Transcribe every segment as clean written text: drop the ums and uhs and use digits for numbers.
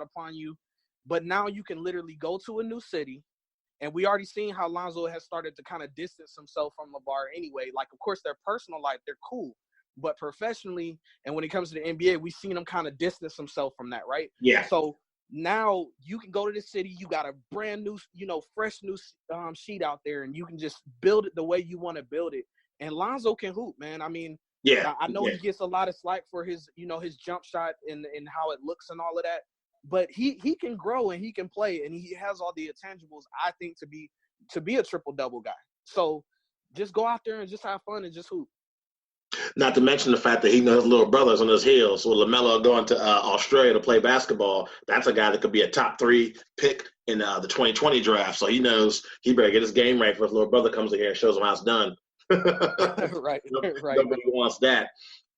upon you. But now you can literally go to a new city. And we already seen how Lonzo has started to kind of distance himself from LeVar anyway. Like, of course, their personal life, they're cool. But professionally, and when it comes to the NBA, we've seen him kind of distance himself from that, right? Yeah. So now you can go to the city. You got a brand new, fresh new sheet out there, and you can just build it the way you want to build it. And Lonzo can hoop, man. I mean, I know he gets a lot of slack for his, his jump shot and how it looks and all of that. But he can grow and he can play, and he has all the intangibles, I think, to be a triple-double guy. So just go out there and just have fun and just hoop. Not to mention the fact that he knows his little brother's on his heels. So LaMelo going to Australia to play basketball, that's a guy that could be a top 3 pick in the 2020 draft. So he knows he better get his game right before his little brother comes in here and shows him how it's done. Right. Nobody wants that.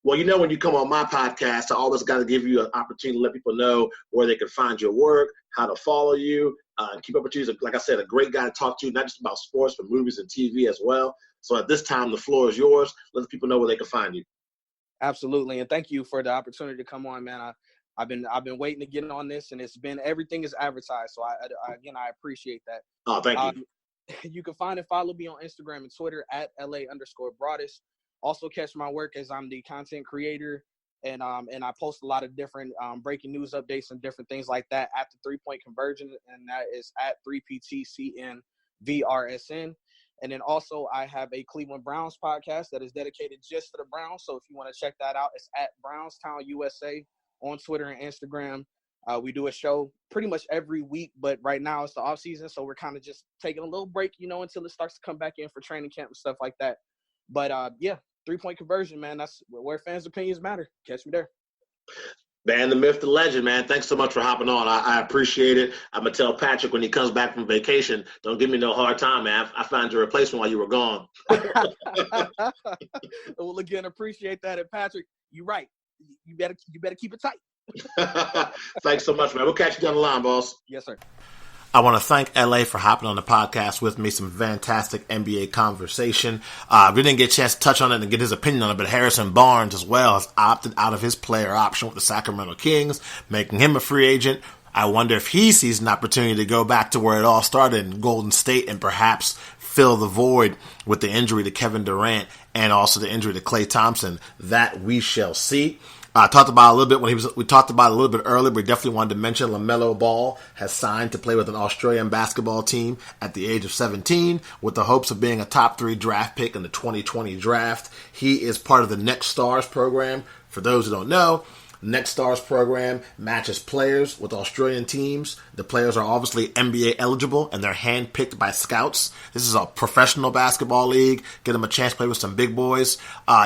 Well, when you come on my podcast, I always got to give you an opportunity to let people know where they can find your work, how to follow you, and keep up with you. Like I said, a great guy to talk to, not just about sports, but movies and TV as well. So at this time, the floor is yours. Let the people know where they can find you. Absolutely, and thank you for the opportunity to come on, man. I've been waiting to get on this, and everything is advertised. So I appreciate that. Oh, thank you. You can find and follow me on Instagram and Twitter at LA_Broadus. Also catch my work as I'm the content creator, and I post a lot of different breaking news updates and different things like that at the 3-point conversion, and that is at 3PTCNVRSN. And then also I have a Cleveland Browns podcast that is dedicated just to the Browns. So if you want to check that out, it's at Brownstown USA on Twitter and Instagram. We do a show pretty much every week, but right now it's the offseason, so we're kind of just taking a little break, until it starts to come back in for training camp and stuff like that. But 3-point conversion, man, that's where fans' opinions matter. Catch me there. Man, the myth, the legend, man. Thanks so much for hopping on. I appreciate it. I'm going to tell Patrick when he comes back from vacation, don't give me no hard time, man. I found your replacement while you were gone. Well, again, appreciate that. And Patrick, you're right. You better keep it tight. Thanks so much, man. We'll catch you down the line, boss. Yes, sir. I want to thank LA for hopping on the podcast with me. Some fantastic NBA conversation. We didn't get a chance to touch on it and get his opinion on it, but Harrison Barnes as well has opted out of his player option with the Sacramento Kings, making him a free agent. I wonder if he sees an opportunity to go back to where it all started in Golden State and perhaps fill the void with the injury to Kevin Durant and also the injury to Klay Thompson. That we shall see. I talked about it a little bit we talked about it a little bit earlier, but we definitely wanted to mention LaMelo Ball has signed to play with an Australian basketball team at the age of 17 with the hopes of being a top 3 draft pick in the 2020 draft. He is part of the Next Stars program. For those who don't know, Next Stars program matches players with Australian teams. The players are obviously NBA eligible and they're handpicked by scouts. This is a professional basketball league. Get them a chance to play with some big boys.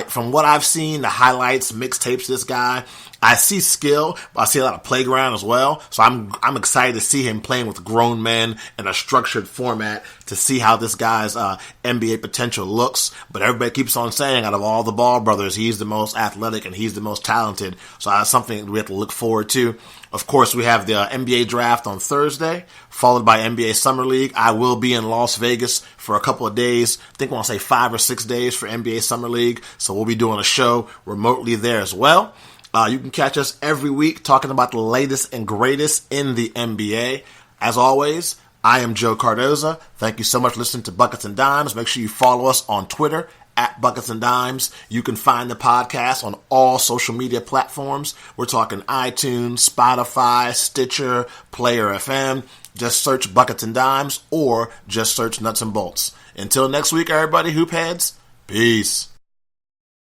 From what I've seen, the highlights, mixtapes, this guy, I see skill, but I see a lot of playground as well. So I'm excited to see him playing with grown men in a structured format to see how this guy's NBA potential looks. But everybody keeps on saying out of all the Ball brothers, he's the most athletic and he's the most talented. So that's something we have to look forward to. Of course, we have the NBA draft on Thursday, followed by NBA Summer League. I will be in Las Vegas for a couple of days. I think I want to say 5 or 6 days for NBA Summer League. So we'll be doing a show remotely there as well. You can catch us every week talking about the latest and greatest in the NBA. As always, I am Joe Cardoso. Thank you so much for listening to Buckets and Dimes. Make sure you follow us on Twitter at Buckets and Dimes. You can find the podcast on all social media platforms. We're talking iTunes, Spotify, Stitcher, Player FM. Just search Buckets and Dimes or just search Nuts and Bolts. Until next week, everybody, hoop heads, peace.